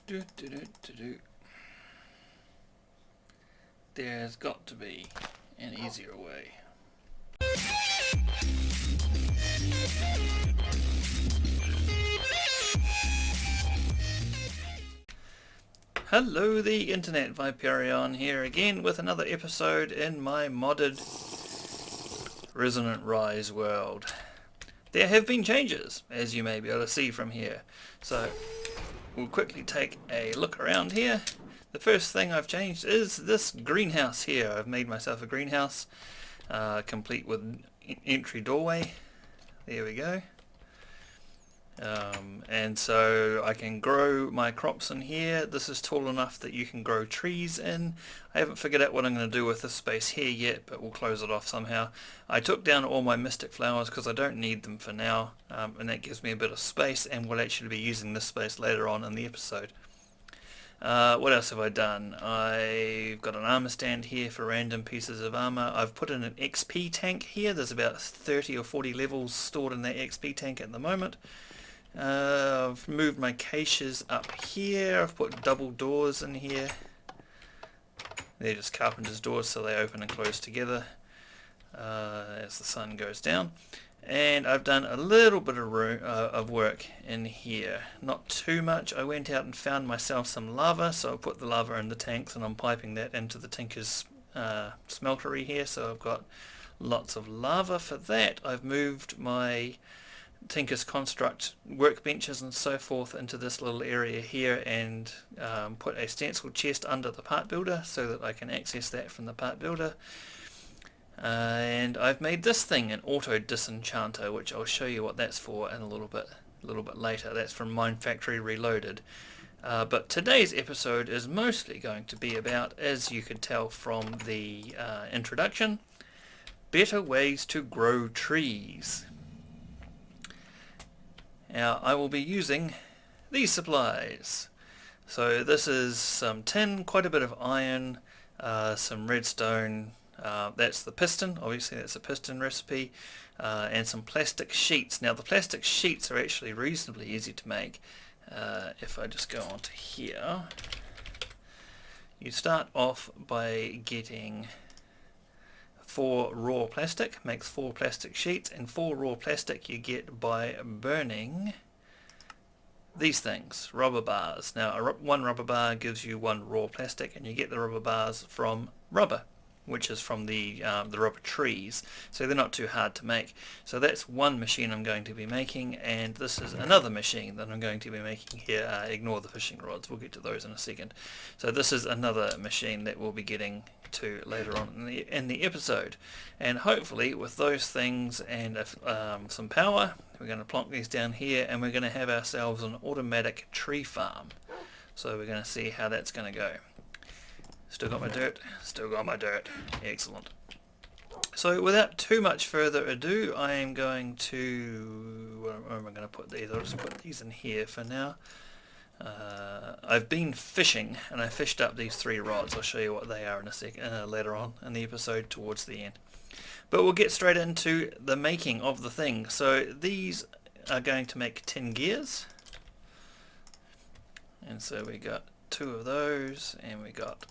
Do, do, do, do, do. There's got to be an easier way. Hello the internet, Viperion here again with another episode in my modded Resonant Rise world. There have been changes, as you may be able to see from here. So we'll quickly take a look around here. The first thing I've changed is this greenhouse here. I've made myself a greenhouse complete with entry doorway. There we go. And so I can grow my crops in here. This is tall enough that you can grow trees in. I haven't figured out what I'm going to do with this space here yet, but we'll close it off somehow. I took down all my mystic flowers because I don't need them for now, and that gives me a bit of space, and we'll actually be using this space later on in the episode. What else have I done? I've got an armor stand here for random pieces of armor. I've put in an XP tank here. There's about 30 or 40 levels stored in that XP tank at the moment. I've moved my caches up here. I've put double doors in here. They're just carpenter's doors, so they open and close together as the sun goes down. And I've done a little bit of work in here. Not too much. I went out and found myself some lava, so I put the lava in the tanks and I'm piping that into the tinker's smeltery here, so I've got lots of lava for that. I've moved my Tinker's Construct workbenches and so forth into this little area here and put a stencil chest under the part builder so that I can access that from the part builder. And I've made this thing an auto disenchanter, which I'll show you what that's for in a little bit later. That's from Mine Factory Reloaded. But today's episode is mostly going to be about, as you could tell from the introduction, better ways to grow trees. Now I will be using these supplies. So this is some tin, quite a bit of iron, some redstone, that's the piston, obviously that's a piston recipe, and some plastic sheets. Now the plastic sheets are actually reasonably easy to make. If I just go on to here, you start off by getting 4 raw plastic, makes 4 plastic sheets, and 4 raw plastic you get by burning these things, rubber bars. Now one rubber bar gives you 1 raw plastic, and you get the rubber bars from rubber, which is from the rubber trees, so they're not too hard to make. So that's one machine I'm going to be making, and this is another machine that I'm going to be making here. Ignore the fishing rods, we'll get to those in a second. So this is another machine that we'll be getting to later on in the episode, and hopefully with those things and some power, we're going to plonk these down here and we're going to have ourselves an automatic tree farm. So we're going to see how that's going to go. Still got my dirt, still got my dirt, excellent. So without too much further ado, I am going to, where am I going to put these? I'll just put these in here for now. I've been fishing and I fished up these 3 rods. I'll show you what they are in a second, later on in the episode towards the end. But we'll get straight into the making of the thing. So these are going to make 10 gears. And so we got 2 of those and we got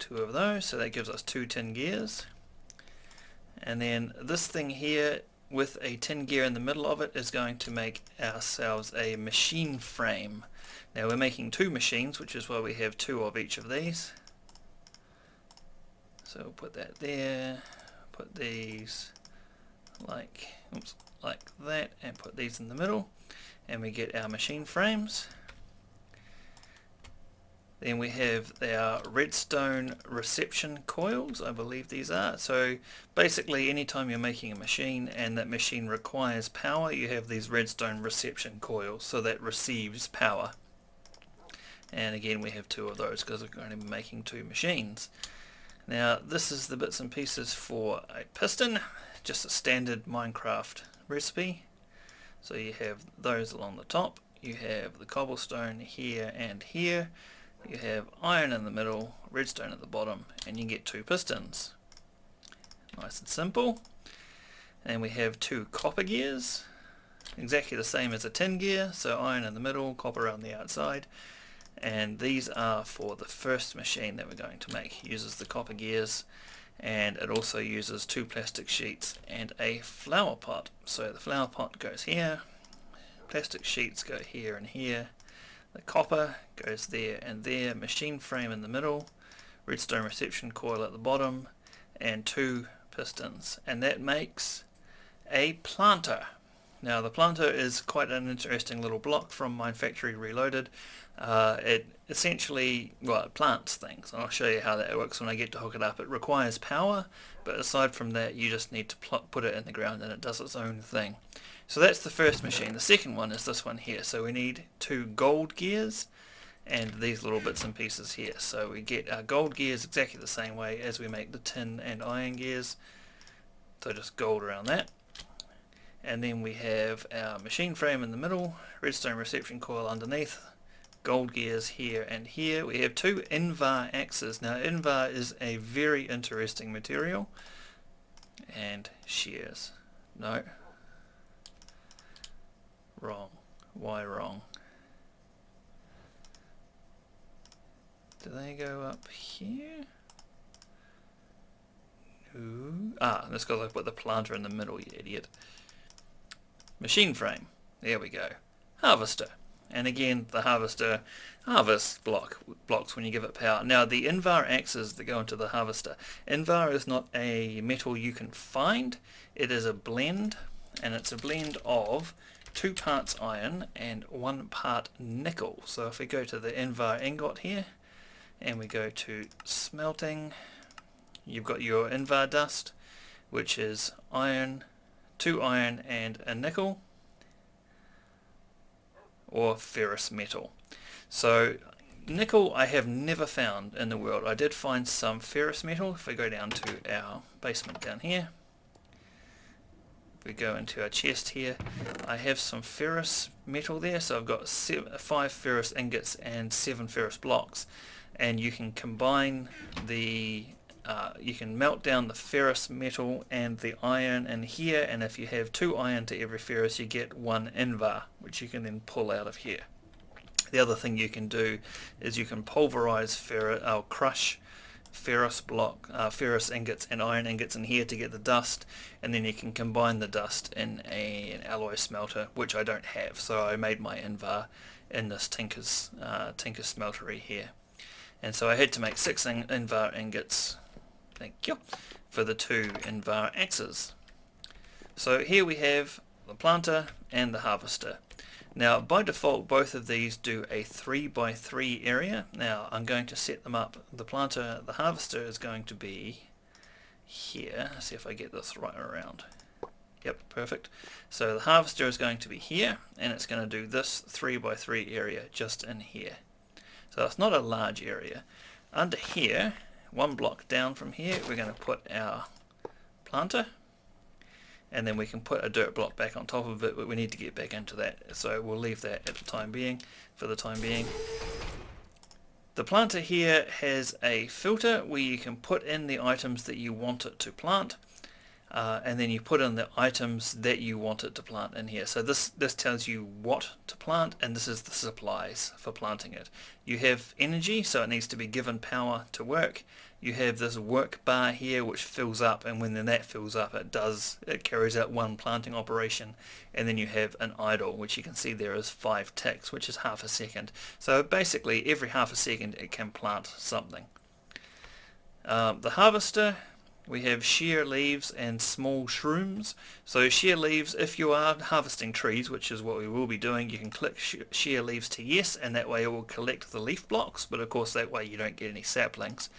2 of those. So that gives us 2 tin gears. And then this thing here with a tin gear in the middle of it is going to make ourselves a machine frame. Now we're making 2 machines, which is why we have 2 of each of these. So we'll put that there, put these like that, and put these in the middle, and we get our machine frames. Then we have our redstone reception coils, I believe these are. So basically anytime you're making a machine and that machine requires power, you have these redstone reception coils, so that receives power. And again we have 2 of those because we're going to be making 2 machines. Now this is the bits and pieces for a piston, just a standard Minecraft recipe. So you have those along the top, you have the cobblestone here and here, you have iron in the middle, redstone at the bottom, and you get 2 pistons. Nice and simple. And we have 2 copper gears, exactly the same as a tin gear, so iron in the middle, copper on the outside. And these are for the first machine that we're going to make. It uses the copper gears, and it also uses 2 plastic sheets and a flower pot. So the flower pot goes here, plastic sheets go here and here, the copper goes there and there, machine frame in the middle, redstone reception coil at the bottom, and 2 pistons, and that makes a planter. Now the planter is quite an interesting little block from Mine Factory Reloaded. It essentially, well, it plants things, and I'll show you how that works when I get to hook it up. It requires power, but aside from that you just need to put it in the ground and it does its own thing. So that's the first machine. The second one is this one here. So we need 2 gold gears and these little bits and pieces here. So we get our gold gears exactly the same way as we make the tin and iron gears. So just gold around that. And then we have our machine frame in the middle, redstone reception coil underneath, gold gears here and here. We have 2 Invar axes. Now Invar is a very interesting material. And shears. No. Wrong. Why wrong? Do they go up here? No. Ah, that's because I put the planter in the middle, you idiot. Machine frame. There we go. Harvester. And again, the harvester harvests blocks when you give it power. Now the Invar axes that go into the harvester. Invar is not a metal you can find. It is a blend, and it's a blend of 2 parts iron and 1 part nickel. So if we go to the Invar ingot here, and we go to smelting, you've got your Invar dust, which is iron, 2 iron and a nickel, or ferrous metal. So nickel I have never found in the world. I did find some ferrous metal. If we go down to our basement down here, if we go into our chest here, I have some ferrous metal there. So I've got 5 ferrous ingots and 7 ferrous blocks, and you can combine the you can melt down the ferrous metal and the iron in here, and if you have 2 iron to every ferrous you get 1 Invar, which you can then pull out of here. The other thing you can do is you can pulverize crush ferrous ingots and iron ingots in here to get the dust, and then you can combine the dust in an alloy smelter, which I don't have, so I made my Invar in this Tinker's smeltery here. And so I had to make 6 Invar ingots, thank you, for the 2 Invar axes. So here we have the planter and the harvester. Now by default both of these do a 3x3 area. Now I'm going to set them up. The harvester is going to be here. Let's see if I get this right around. Yep, perfect. So the harvester is going to be here, and it's going to do this 3x3 area just in here. So it's not a large area. Under here, 1 block down from here, we're going to put our planter, and then we can put a dirt block back on top of it, but we need to get back into that, so we'll leave that at the time being, for the time being. The planter here has a filter where you can put in the items that you want it to plant, and then you put in the items that you want it to plant in here. So this tells you what to plant, and this is the supplies for planting it. You have energy, so it needs to be given power to work. You have this work bar here which fills up, and when that fills up it carries out 1 planting operation. And then you have an idle, which you can see there is 5 ticks, which is half a second. So basically every half a second it can plant something. The harvester, we have sheer leaves and small shrooms. So sheer leaves, if you are harvesting trees, which is what we will be doing, you can click sheer leaves to yes, and that way it will collect the leaf blocks, but of course that way you don't get any saplings.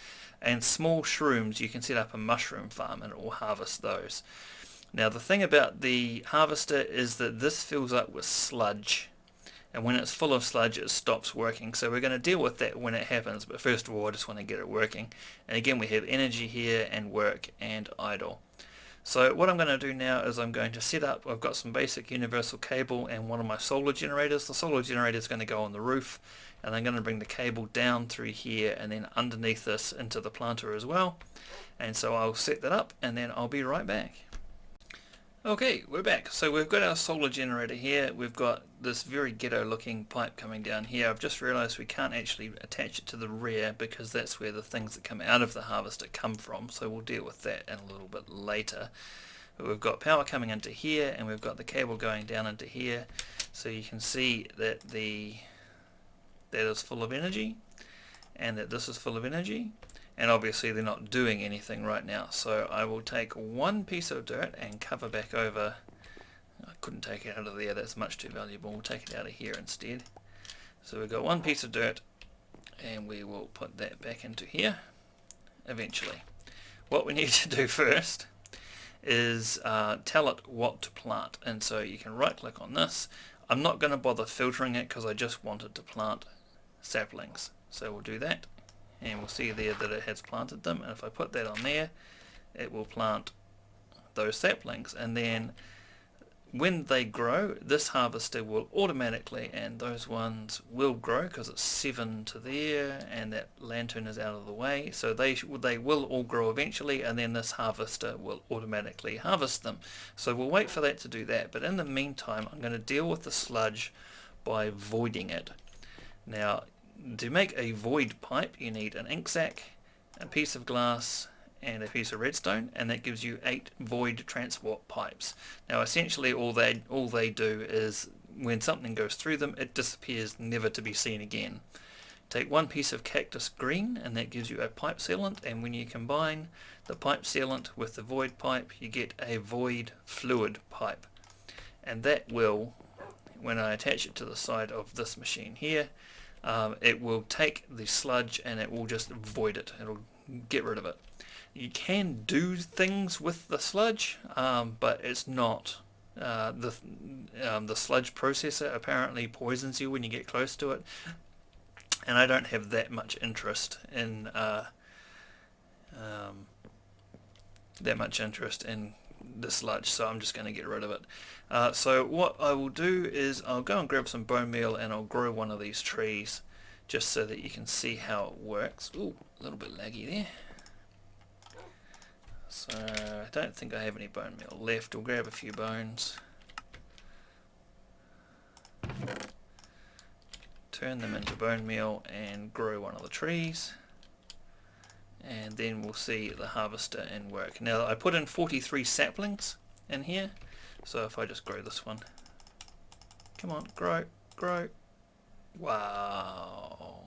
And small shrooms, you can set up a mushroom farm and it will harvest those. Now the thing about the harvester is that this fills up with sludge, and when it's full of sludge it stops working. So we're going to deal with that when it happens, but first of all I just want to get it working. And again we have energy here and work and idle. So what I'm going to do now is I'm going to set up, I've got some basic universal cable and one of my solar generators. The solar generator is going to go on the roof, and I'm going to bring the cable down through here and then underneath this into the planter as well. And so I'll set that up and then I'll be right back. Okay, we're back. So we've got our solar generator here. We've got this very ghetto looking pipe coming down here. I've just realised we can't actually attach it to the rear because that's where the things that come out of the harvester come from. So we'll deal with that in a little bit later. But we've got power coming into here and we've got the cable going down into here. So you can see that that is full of energy and that this is full of energy. And obviously they're not doing anything right now, so I will take one piece of dirt and cover back over. I couldn't take it out of there, that's much too valuable. We'll take it out of here instead. So we've got one piece of dirt and we will put that back into here eventually. What we need to do first is tell it what to plant, and so you can right click on this. I'm not going to bother filtering it because I just wanted to plant saplings, so we'll do that. And we'll see there that it has planted them, and if I put that on there it will plant those saplings, and then when they grow this harvester will automatically, and those ones will grow because it's 7 to there and that lantern is out of the way, so they will all grow eventually, and then this harvester will automatically harvest them. So we'll wait for that to do that, but in the meantime I'm going to deal with the sludge by voiding it. Now, to make a void pipe you need an ink sac, a piece of glass and a piece of redstone, and that gives you 8 void transport pipes. Now essentially all they do is when something goes through them it disappears, never to be seen again. Take one piece of cactus green and that gives you a pipe sealant, and when you combine the pipe sealant with the void pipe you get a void fluid pipe, and that will, when I attach it to the side of this machine here, it will take the sludge and it will just void it. It'll get rid of it. You can do things with the sludge, but it's not. The sludge processor apparently poisons you when you get close to it, and I don't have that much interest in the sludge, so I'm just going to get rid of it. So what I will do is I'll go and grab some bone meal and I'll grow one of these trees just so that you can see how it works. Ooh, a little bit laggy there. So I don't think I have any bone meal left. We'll grab a few bones, turn them into bone meal and grow one of the trees, and then we'll see the harvester in work. Now I put in 43 saplings in here, so if I just grow this one, come on, grow, grow, wow,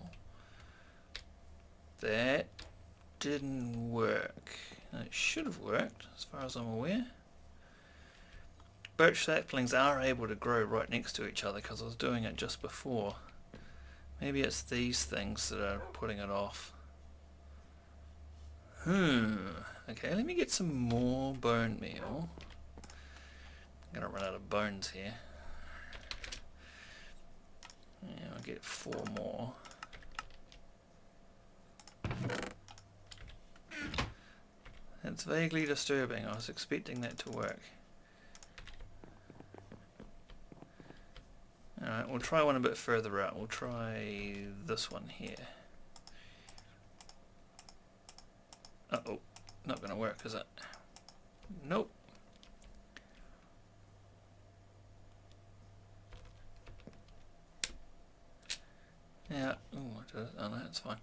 that didn't work. It should have worked as far as I'm aware. Birch saplings are able to grow right next to each other because I was doing it just before. Maybe it's these things that are putting it off. Okay, let me get some more bone meal. I'm gonna run out of bones here. Yeah, I'll get 4 more. It's vaguely disturbing. I was expecting that to work. Alright, we'll try one a bit further out. We'll try this one here. Uh-oh, not going to work, is it? Nope. Yeah, oh no, that's fine.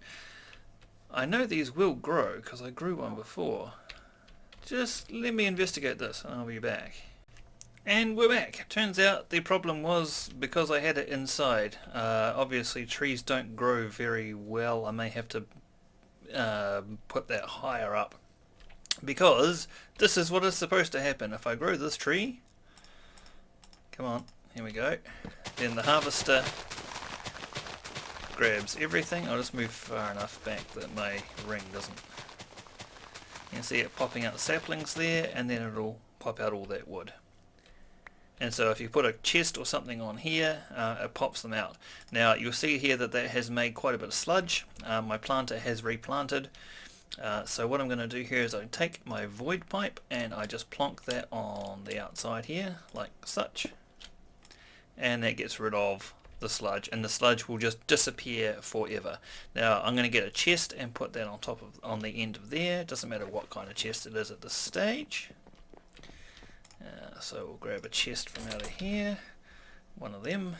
I know these will grow because I grew one before. Just let me investigate this and I'll be back. And we're back. Turns out the problem was because I had it inside. Obviously trees don't grow very well. I may have to put that higher up, because this is what is supposed to happen. If I grow this tree, come on, here we go, then the harvester grabs everything. I'll just move far enough back that my ring doesn't. You can see it popping out saplings there, and then it'll pop out all that wood. And so if you put a chest or something on here, it pops them out. Now you'll see here that has made quite a bit of sludge. My planter has replanted. So what I'm going to do here is I take my void pipe and I just plonk that on the outside here, like such. And that gets rid of the sludge, and the sludge will just disappear forever. Now I'm going to get a chest and put that on the end of there. Doesn't matter what kind of chest it is at this stage. So we'll grab a chest from out of here, one of them.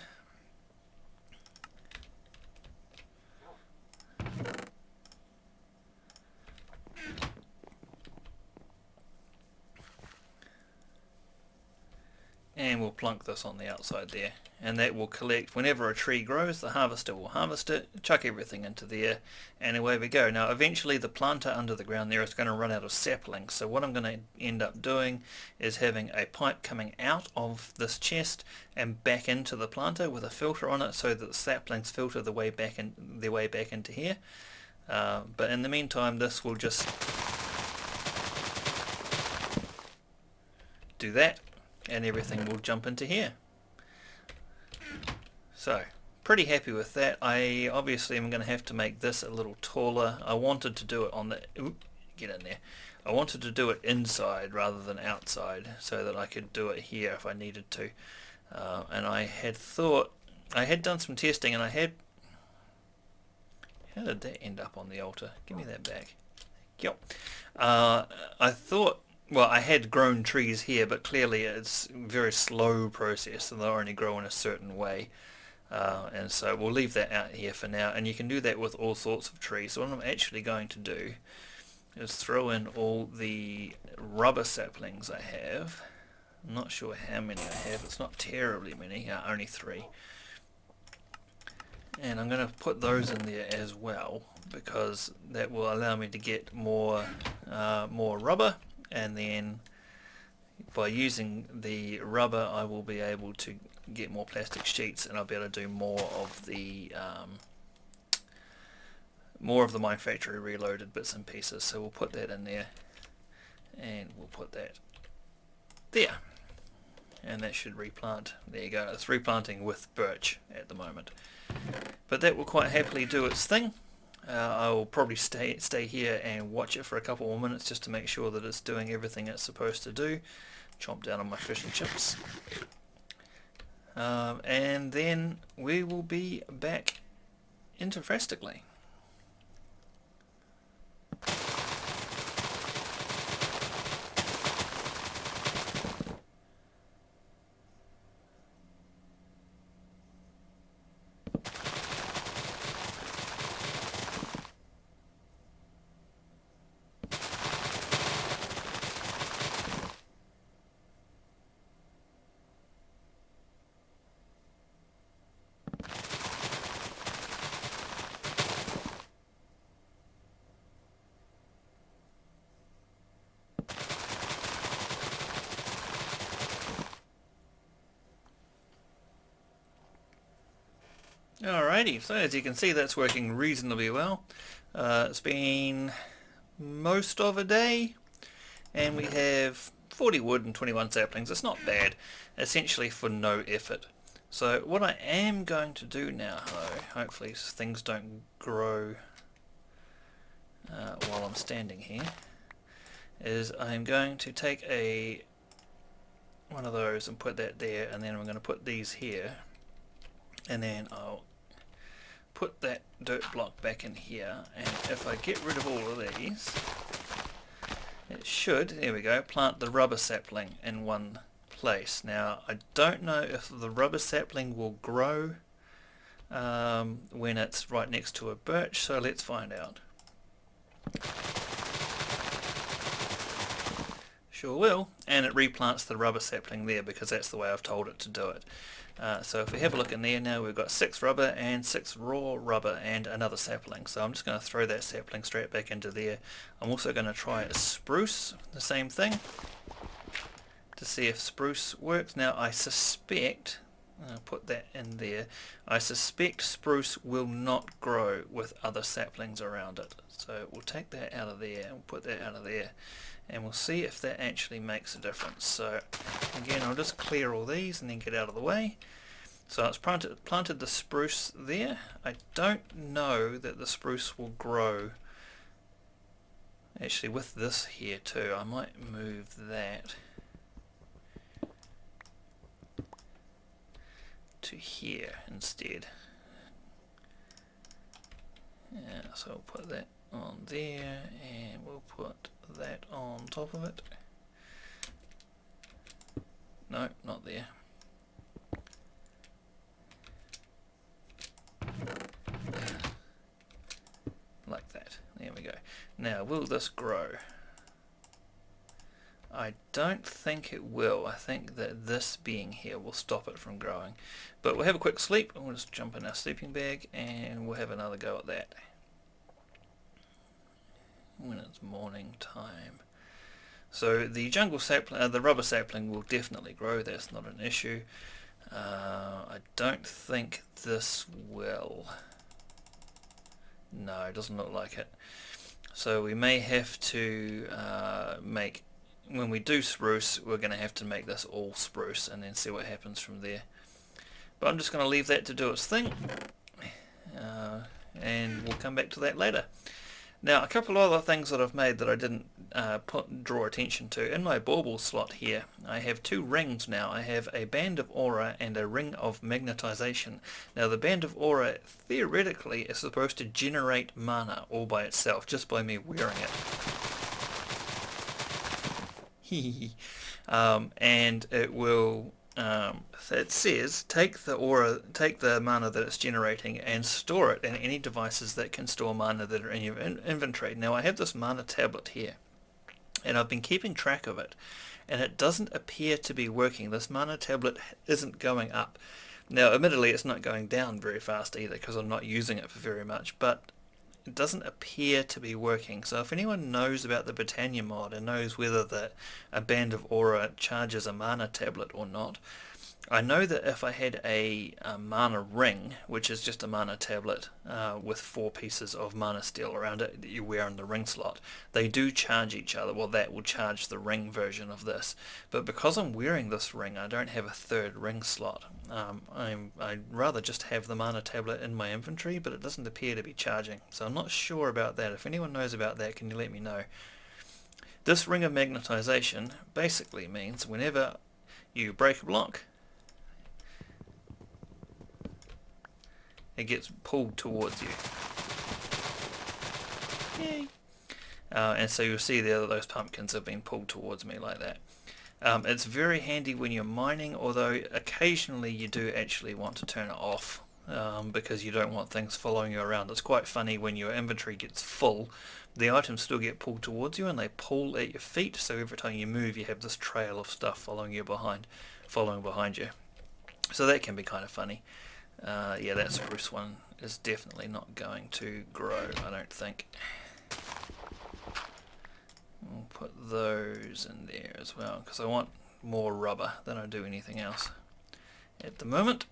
And we'll plunk this on the outside there, and that will collect whenever a tree grows. The harvester will harvest it, chuck everything into there, and away we go. Now eventually the planter under the ground there is going to run out of saplings, so what I'm going to end up doing is having a pipe coming out of this chest and back into the planter with a filter on it, so that the saplings filter their way back into here. But in the meantime, this will just do that, and everything will jump into here. So pretty happy with that. I obviously am going to have to make this a little taller. I wanted to do it on the get in there. I wanted to do it inside rather than outside, so that I could do it here if I needed to. And I had thought, I had done some testing, and I had, how did that end up on the altar? Give me that back. Yep. I thought, well, I had grown trees here, but clearly it's a very slow process, and they'll only grow in a certain way. And so we'll leave that out here for now, and you can do that with all sorts of trees. So what I'm actually going to do is throw in all the rubber saplings I have. I'm not sure how many I have. It's not terribly many, only 3. And I'm going to put those in there as well, because that will allow me to get more rubber, and then by using the rubber I will be able to get more plastic sheets, and I'll be able to do more of the Mine Factory Reloaded bits and pieces. So we'll put that in there, and we'll put that there, and that should replant. There you go, it's replanting with birch at the moment, but that will quite happily do its thing. I will probably stay here and watch it for a couple more minutes just to make sure that it's doing everything it's supposed to do. Chomp down on my fish and chips. And then we will be back into Resonantly. Alrighty, so as you can see, that's working reasonably well. It's been most of a day, and we have 40 wood and 21 saplings. It's not bad, essentially for no effort. So what I am going to do now, though, hopefully things don't grow while I'm standing here, is I'm going to take one of those and put that there, and then I'm going to put these here, and then I'll put that dirt block back in here, and if I get rid of all of these, it should, there we go, plant the rubber sapling in one place. Now I don't know if the rubber sapling will grow when it's right next to a birch, so let's find out. Sure will, and it replants the rubber sapling there because that's the way I've told it to do it. So if we have a look in there now, we've got 6 rubber and 6 raw rubber and another sapling. So I'm just going to throw that sapling straight back into there. I'm also going to try a spruce, the same thing, to see if spruce works. Now I suspect, I'll put that in there, I suspect spruce will not grow with other saplings around it. So we'll take that out of there and put that out of there, and we'll see if that actually makes a difference. So again, I'll just clear all these and then get out of the way. So it's planted the spruce there. I don't know that the spruce will grow actually with this here too. I might move that to here instead. Yeah, so we'll put that on there, and we'll put that on top of it. No, not there. Like that. There we go. Now, will this grow? I don't think it will. I think that this being here will stop it from growing. But we'll have a quick sleep, and we'll just jump in our sleeping bag, and we'll have another go at that when it's morning time. So the jungle sapling, the rubber sapling will definitely grow. That's not an issue. I don't think this will. No, it doesn't look like it. So we may have to make, when we do spruce, we're going to have to make this all spruce and then see what happens from there. But I'm just going to leave that to do its thing, and we'll come back to that later. Now, a couple of other things that I've made that I didn't draw attention to. In my bauble slot here, I have two rings now. I have a band of aura and a ring of magnetization. Now, the band of aura, theoretically, is supposed to generate mana all by itself, just by me wearing it. And it will... it says take the mana that it's generating and store it in any devices that can store mana that are in your inventory. Now I have this mana tablet here, and I've been keeping track of it, and it doesn't appear to be working. This mana tablet isn't going up. Now admittedly it's not going down very fast either, because I'm not using it for very much, but it doesn't appear to be working. So if anyone knows about the Britannia mod and knows whether a band of aura charges a mana tablet or not, I know that if I had a mana ring, which is just a mana tablet with 4 pieces of mana steel around it that you wear in the ring slot, they do charge each other. Well, that will charge the ring version of this. But because I'm wearing this ring, I don't have a third ring slot. I'd rather just have the mana tablet in my inventory, but it doesn't appear to be charging. So I'm not sure about that. If anyone knows about that, can you let me know? This ring of magnetization basically means whenever you break a block, it gets pulled towards you. Yay! And so you'll see there that those pumpkins have been pulled towards me like that. It's very handy when you're mining, although occasionally you do actually want to turn it off because you don't want things following you around. It's quite funny when your inventory gets full, the items still get pulled towards you and they pull at your feet, so every time you move you have this trail of stuff following behind you. So that can be kind of funny. Yeah, that spruce one is definitely not going to grow, I don't think. We'll put those in there as well, because I want more rubber than I do anything else at the moment.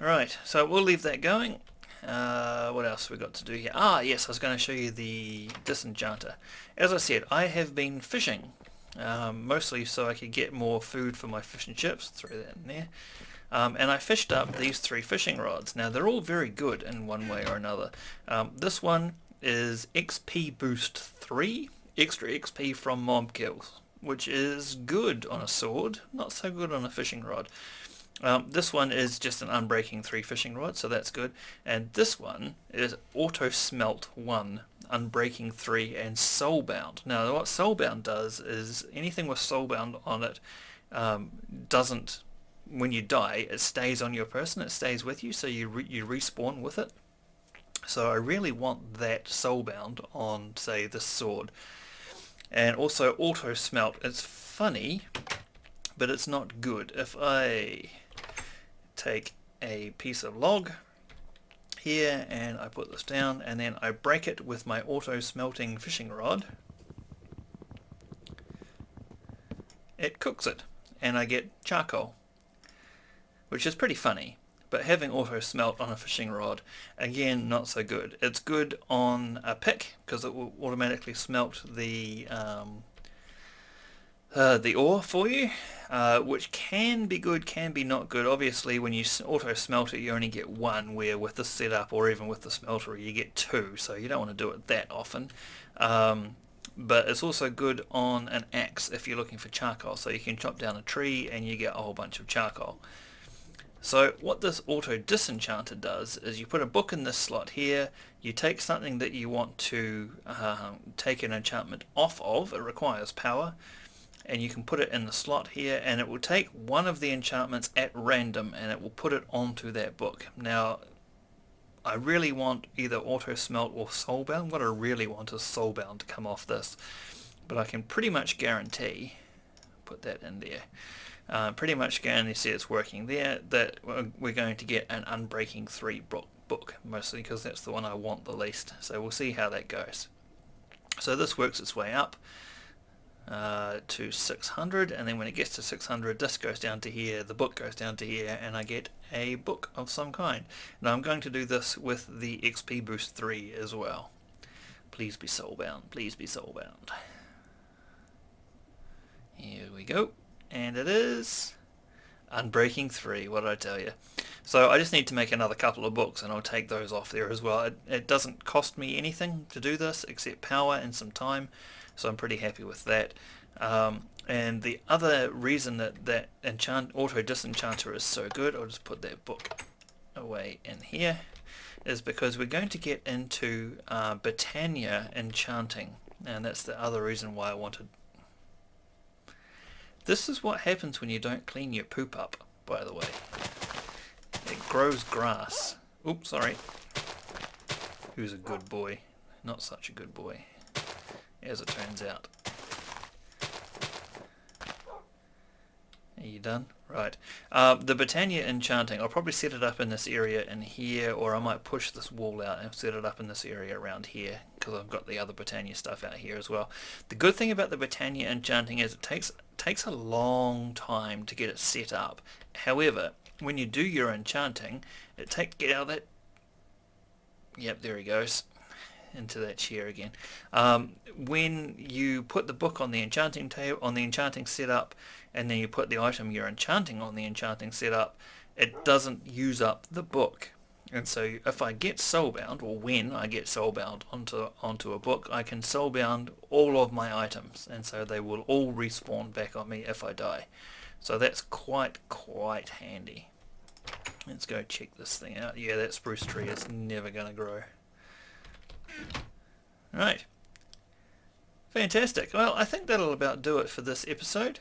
Right, so we'll leave that going. What else have we got to do here? Ah, yes, I was going to show you the disenchanter. As I said, I have been fishing, mostly so I could get more food for my fish and chips. Throw that in there. And I fished up these 3 fishing rods. Now they're all very good in one way or another. This one is XP boost 3, extra XP from mob kills, which is good on a sword, not so good on a fishing rod. This one is just an unbreaking 3 fishing rod, so that's good. And this one is auto smelt 1, unbreaking 3, and soulbound. Now what soulbound does is anything with soulbound on it doesn't, when you die, it stays on your person, it stays with you, so you respawn with it. So I really want that soulbound on, say, this sword. And also auto smelt. It's funny, but it's not good. If I take a piece of log here and I put this down and then I break it with my auto smelting fishing rod, it cooks it and I get charcoal, which is pretty funny. But having auto smelt on a fishing rod, again, not so good. It's good on a pick because it will automatically smelt the ore for you, which can be good, can be not good. Obviously, when you auto smelt it, you only get 1, where with the setup or even with the smelter, you get 2. So you don't want to do it that often. But it's also good on an axe if you're looking for charcoal. So you can chop down a tree and you get a whole bunch of charcoal. So what this auto disenchanter does is you put a book in this slot here, you take something that you want to take an enchantment off of, it requires power, and you can put it in the slot here, and it will take one of the enchantments at random and it will put it onto that book. Now I really want either Auto Smelt or Soulbound. What I really want is Soulbound to come off this, but I can pretty much guarantee, put that in there, pretty much guarantee it's working there, that we're going to get an Unbreaking 3 book, mostly because that's the one I want the least. So we'll see how that goes. So this works its way up to 600, and then when it gets to 600, this goes down to here, the book goes down to here, and I get a book of some kind. Now I'm going to do this with the XP Boost 3 as well. Please be Soulbound, please be Soulbound. Here we go, and it is Unbreaking 3, what did I tell you? So I just need to make another couple of books and I'll take those off there as well. It doesn't cost me anything to do this except power and some time, so I'm pretty happy with that. And the other reason that Auto Disenchanter is so good, I'll just put that book away in here, is because we're going to get into Britannia enchanting, and that's the other reason why I wanted. This is what happens when you don't clean your poop up, by the way. It grows grass. Oops, sorry. Who's a good boy? Not such a good boy, as it turns out. Are you done? Right. The Britannia enchanting, I'll probably set it up in this area in here, or I might push this wall out and set it up in this area around here, because I've got the other Britannia stuff out here as well. The good thing about the Britannia enchanting is it takes a long time to get it set up. However, when you do your enchanting, get out of that. Yep, there he goes. Into that chair again. When you put the book on the enchanting table, on the enchanting setup, and then you put the item you're enchanting on the enchanting setup, it doesn't use up the book. And so if I get soulbound, or when I get soulbound onto a book, I can soulbound all of my items, and so they will all respawn back on me if I die. So that's quite handy. Let's go check this thing out. Yeah, that spruce tree is never going to grow. Right. Fantastic. Well, I think that'll about do it for this episode.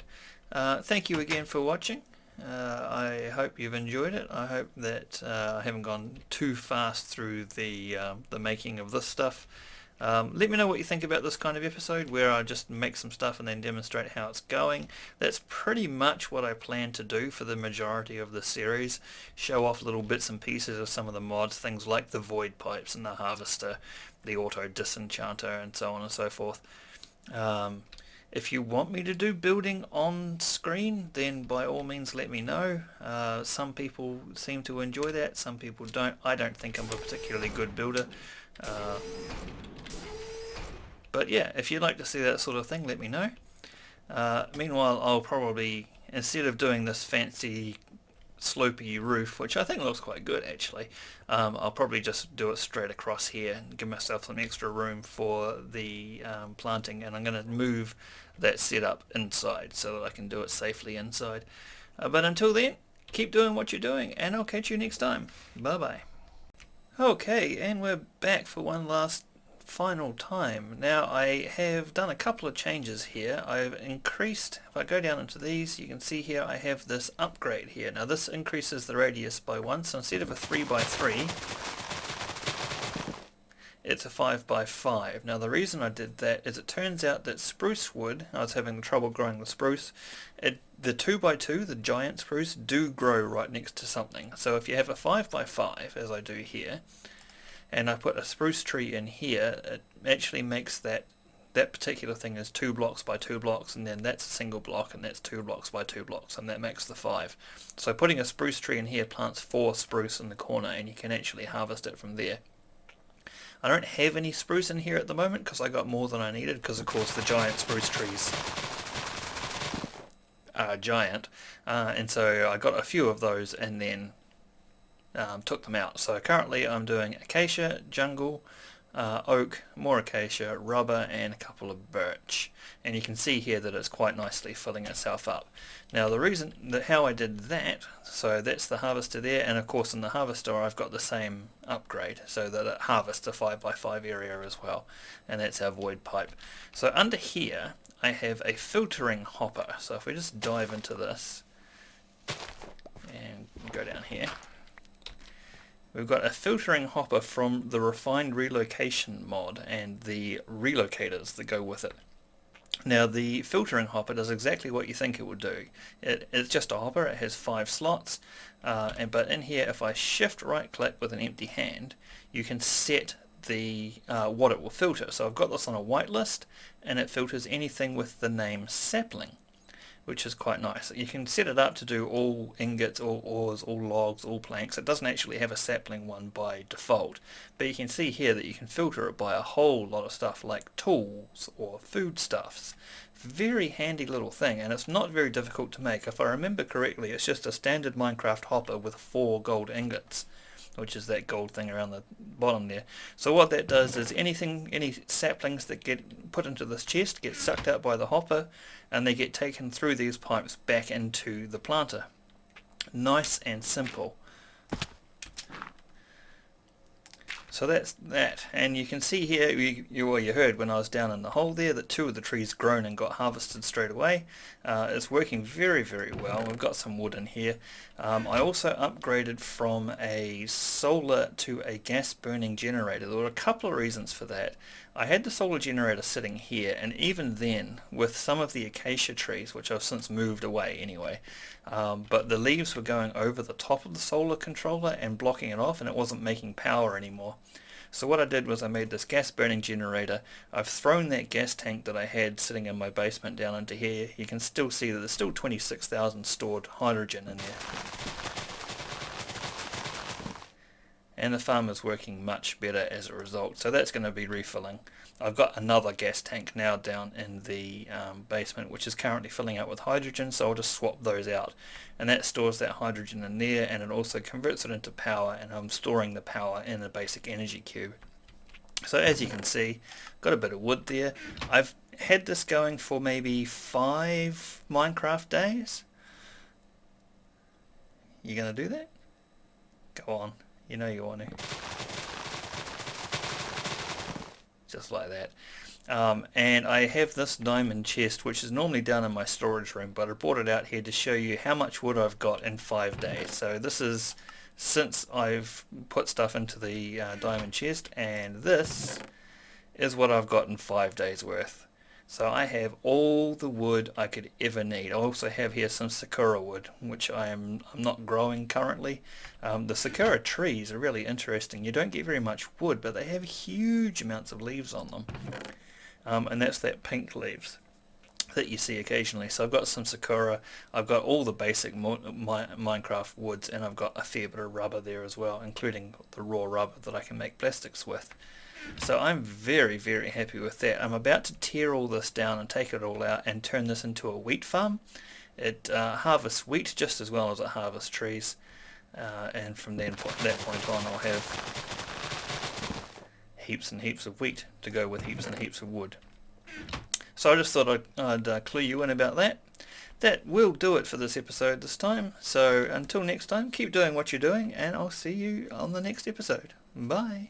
Thank you again for watching. I hope you've enjoyed it. I hope that I haven't gone too fast through the making of this stuff. Let me know what you think about this kind of episode, where I just make some stuff and then demonstrate how it's going. That's pretty much what I plan to do for the majority of the series. Show off little bits and pieces of some of the mods, things like the void pipes and the harvester, the auto disenchanter, and so on and so forth. If you want me to do building on screen, then by all means let me know. Some people seem to enjoy that, some people don't. I don't think I'm a particularly good builder. But yeah, if you'd like to see that sort of thing, let me know. Meanwhile, I'll probably, instead of doing this fancy slopey roof, which I think looks quite good actually, I'll probably just do it straight across here and give myself some extra room for the planting, and I'm going to move that setup inside so that I can do it safely inside. But until then, keep doing what you're doing, and I'll catch you next time. Bye bye. Okay, and we're back for one last final time. Now I have done a couple of changes here. I've increased, if I go down into these, you can see here I have this upgrade here. Now this increases the radius by 1, so instead of a 3x3 it's a 5x5. Now the reason I did that is it turns out that spruce wood, I was having trouble growing the spruce, the 2x2, the giant spruce, do grow right next to something. So if you have a 5x5, as I do here, and I put a spruce tree in here, it actually makes that particular thing is 2 blocks by 2 blocks, and then that's a single block, and that's 2 blocks by 2 blocks, and that makes the 5. So putting a spruce tree in here plants 4 spruce in the corner, and you can actually harvest it from there. I don't have any spruce in here at the moment because I got more than I needed, because of course the giant spruce trees are giant, and so I got a few of those and then took them out. So currently I'm doing acacia, jungle, oak, more acacia, rubber, and a couple of birch, and you can see here that it's quite nicely filling itself up. Now the reason that how I did that, so that's the harvester there, and of course in the harvester I've got the same upgrade so that it harvests a 5x5 area as well, and that's our void pipe. So under here I have a filtering hopper. So if we just dive into this and go down here, we've got a filtering hopper from the Refined Relocation mod and the relocators that go with it. Now the filtering hopper does exactly what you think it would do. It's just a hopper, it has 5 slots, but in here if I shift right click with an empty hand, you can set the what it will filter. So I've got this on a whitelist and it filters anything with the name sapling, which is quite nice. You can set it up to do all ingots, all ores, all logs, all planks. It doesn't actually have a sapling one by default, but you can see here that you can filter it by a whole lot of stuff like tools or foodstuffs. Very handy little thing, and it's not very difficult to make. If I remember correctly, it's just a standard Minecraft hopper with 4 gold ingots, which is that gold thing around the bottom there. So what that does is any saplings that get put into this chest get sucked out by the hopper, and they get taken through these pipes back into the planter. Nice and simple. So that's that, and you can see here, you heard when I was down in the hole there that 2 of the trees grown and got harvested straight away. It's working very, very well. We've got some wood in here. I also upgraded from a solar to a gas burning generator. There were a couple of reasons for that. I had the solar generator sitting here, and even then with some of the acacia trees, which I've since moved away anyway, but the leaves were going over the top of the solar controller and blocking it off, and it wasn't making power anymore. So what I did was I made this gas burning generator. I've thrown that gas tank that I had sitting in my basement down into here. You can still see that there's still 26,000 stored hydrogen in there. And the farm is working much better as a result, so that's going to be refilling. I've got another gas tank now down in the basement, which is currently filling up with hydrogen, so I'll just swap those out, and that stores that hydrogen in there, and it also converts it into power, and I'm storing the power in a basic energy cube. So as you can see, got a bit of wood there. I've had this going for maybe 5 Minecraft days. You gonna do that? Go on. You know you want to. Just like that. And I have this diamond chest, which is normally down in my storage room, but I brought it out here to show you how much wood I've got in 5 days. So this is since I've put stuff into the diamond chest, and this is what I've got in 5 days worth. So I have all the wood I could ever need. I also have here some sakura wood, which I'm not growing currently. The sakura trees are really interesting. You don't get very much wood, but they have huge amounts of leaves on them. And that's that pink leaves that you see occasionally. So I've got some sakura, I've got all the basic Minecraft woods, and I've got a fair bit of rubber there as well, including the raw rubber that I can make plastics with. So I'm very, very happy with that. I'm about to tear all this down and take it all out and turn this into a wheat farm. It harvests wheat just as well as it harvests trees, and from that point on I'll have heaps and heaps of wheat to go with heaps and heaps of wood. So I just thought I'd clue you in about that. That will do it for this episode this time. So until next time, keep doing what you're doing, and I'll see you on the next episode. Bye.